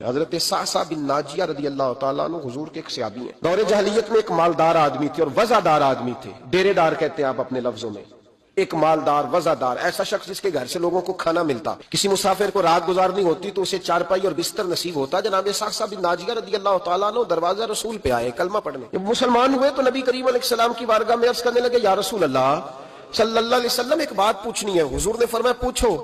حضرت سعصع بن ناجیہ رضی اللہ تعالیٰ عنہ حضور کے ایک صحابی ہیں۔ دور جاہلیت میں ایک مالدار آدمی تھے اور وزادار آدمی تھے، ڈیرے دار کہتے ہیں آپ اپنے لفظوں میں۔ ایک مالدار وزادار، ایسا شخص جس کے گھر سے لوگوں کو کھانا ملتا، کسی مسافر کو رات گزارنی ہوتی تو اسے چارپائی اور بستر نصیب ہوتا۔ جناب سعصع بن ناجیہ رضی اللہ تعالیٰ عنہ دروازہ رسول پہ آئے کلمہ پڑھنے۔ جب مسلمان ہوئے تو نبی کریم علیہ السلام کی بارگاہ میں عرض کرنے لگے، یا رسول اللہ صلی اللہ علیہ وسلم ایک بات پوچھنی ہے۔ حضور نے فرمایا پوچھو۔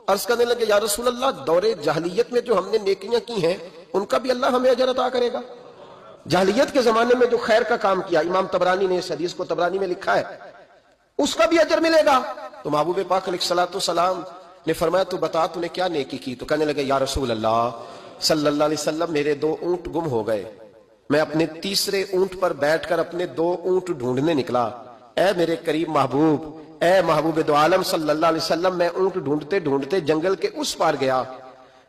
عرض کرنے لگے، یا رسول اللہ دور جاہلیت میں جو ہم نے نیکیاں کی ہیں ان کا بھی اللہ ہمیں اجر عطا کرے گا؟ جاہلیت کے زمانے میں جو خیر کا کام کیا، امام طبرانی نے اس حدیث کو طبرانی میں لکھا ہے، اس کا بھی اجر ملے گا؟ تو محبوب پاک علیہ السلام نے فرمایا تو بتا تو نے کیا نیکی کی؟ تو کہنے لگے، یا رسول اللہ صلی اللہ علیہ وسلم میرے 2 اونٹ گم ہو گئے، میں اپنے تیسرے اونٹ پر بیٹھ کر اپنے 2 اونٹ ڈھونڈنے نکلا۔ اے میرے قریب محبوب، اے محبوب دو عالم صلی اللہ علیہ وسلم، میں اونٹ ڈھونڈتے ڈھونڈتے جنگل کے اس پار گیا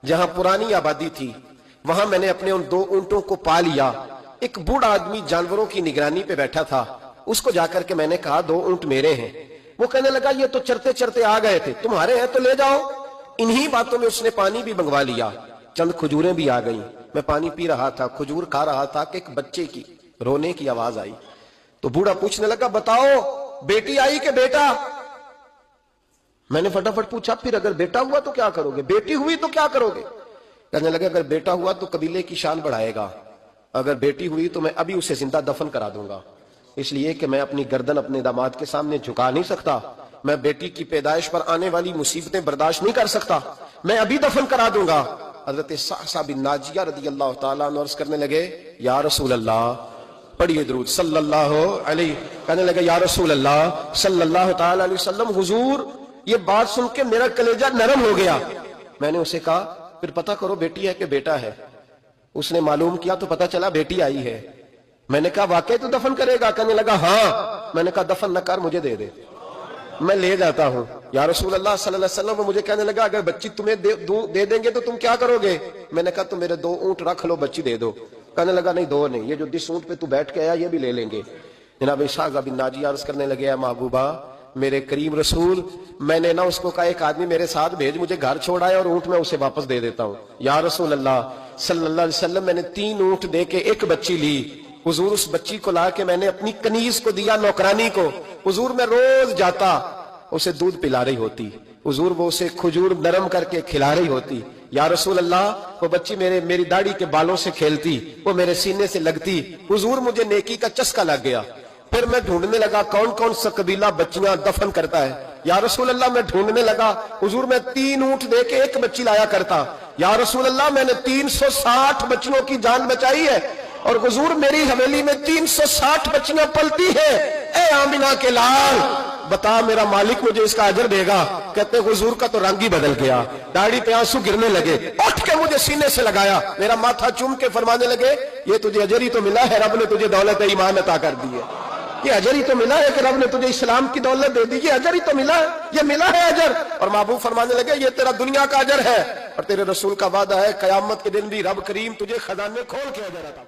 جہاں پرانی آبادی تھی، وہاں میں نے اپنے ان 2 اونٹوں کو پا لیا۔ ایک بوڑھا آدمی جانوروں کی نگرانی پہ بیٹھا تھا، اس کو جا کر کے میں نے کہا 2 اونٹ میرے ہیں۔ وہ کہنے لگا یہ تو چرتے چرتے آ گئے تھے، تمہارے ہیں تو لے جاؤ۔ انہی باتوں میں اس نے پانی بھی منگوا لیا، چند کھجوریں بھی آ گئیں۔ میں پانی پی رہا تھا، کھجور کھا رہا تھا کہ ایک بچے کی رونے کی آواز آئی۔ تو بوڑھا پوچھنے لگا بتاؤ بیٹی آئی کہ بیٹا؟ میں نے فٹافٹ پوچھا پھر اگر بیٹا ہوا تو کیا کرو گے، بیٹی ہوئی تو کیا کرو گے؟ کہنے لگے اگر بیٹا ہوا تو قبیلے کی شان بڑھائے گا، اگر بیٹی ہوئی تو میں ابھی اسے زندہ دفن کرا دوں گا، اس لیے کہ میں اپنی گردن اپنے داماد کے سامنے جھکا نہیں سکتا، میں بیٹی کی پیدائش پر آنے والی مصیبتیں برداشت نہیں کر سکتا، میں ابھی دفن کرا دوں گا۔ حضرت سعصع بن ناجیہ رضی اللہ تعالیٰ عنہ عرض کرنے لگے، یا رسول اللہ پڑھیے درود صلی اللہ علیہ۔ کہنے لگے یا رسول اللہ صلی اللہ تعالیٰ علیہ وسلم، حضور یہ بات سن کے میرا کلیجہ نرم ہو گیا۔ میں نے اسے کہا پھر پتہ کرو بیٹی ہے کہ بیٹا ہے؟ اس نے معلوم کیا تو پتہ چلا بیٹی آئی ہے۔ میں نے کہا واقعی تو دفن کرے گا؟ کہنے لگا ہاں۔ میں نے کہا دفن نہ کر، مجھے دے دے، میں لے جاتا ہوں۔ یا رسول اللہ صلی اللہ علیہ وسلم، مجھے کہنے لگا اگر بچی تمہیں دے دیں گے تو تم کیا کرو گے؟ میں نے کہا تم میرے 2 اونٹ رکھ لو، بچی دے دو۔ کہنے لگا نہیں 2 نہیں، یہ جو جس اونٹ پہ تو بیٹھ کے آیا یہ بھی لے لیں گے۔ جناب سعصع بن ناجیہ عرض کرنے لگے، اے محبوبہ میرے کریم رسول، میں نے نہ اس کو کہا ایک آدمی میرے ساتھ بھیج، مجھے گھر چھوڑ آئے اور اونٹ میں اسے واپس دے دیتا ہوں۔ یا رسول اللہ صلی اللہ علیہ وسلم، میں نے 3 اونٹ دے کے 1 بچی لی۔ حضور اس بچی کو لا کے میں نے اپنی کنیز کو دیا، نوکرانی کو۔ حضور میں روز جاتا، اسے دودھ پلا رہی ہوتی، حضور وہ اسے کھجور نرم کر کے کھلا رہی ہوتی۔ یا رسول اللہ وہ بچی میری داڑھی کے بالوں سے کھیلتی، وہ میرے سینے سے لگتی۔ حضور مجھے نیکی کا چسکا لگ گیا۔ پھر میں ڈھونڈنے لگا کون کون سا قبیلہ بچیاں دفن کرتا ہے۔ یا رسول اللہ میں ڈھونڈنے لگا، حضور میں 3 اونٹ دے کے 1 بچی لایا کرتا۔ یا رسول اللہ میں نے 360 بچیوں کی جان بچائی ہے، اور حضور میری حویلی میں 360 بچیاں پلتی ہیں۔ اے آمینہ کے لال بتا میرا مالک مجھے اس کا اجر دے گا؟ کہتے حضور کا تو رنگ ہی بدل گیا، داڑھی پہ آنسو گرنے لگے، اٹھ کے مجھے سینے سے لگایا، میرا ماتھا چوم کے فرمانے لگے یہ تجھے اجر ہی تو ملا ہے، رب نے تجھے دولت ایمان عطا کر دی ہے۔ یہ اجر ہی تو ملا ہے کہ رب نے تجھے اسلام کی دولت دے دی، یہ اجر ہی تو ملا ہے، یہ ملا ہے اجر۔ اور محبوب فرمانے لگے یہ تیرا دنیا کا اجر ہے، اور تیرے رسول کا وعدہ ہے قیامت کے دن بھی رب کریم تجھے خزانے کھول کے اجر عطا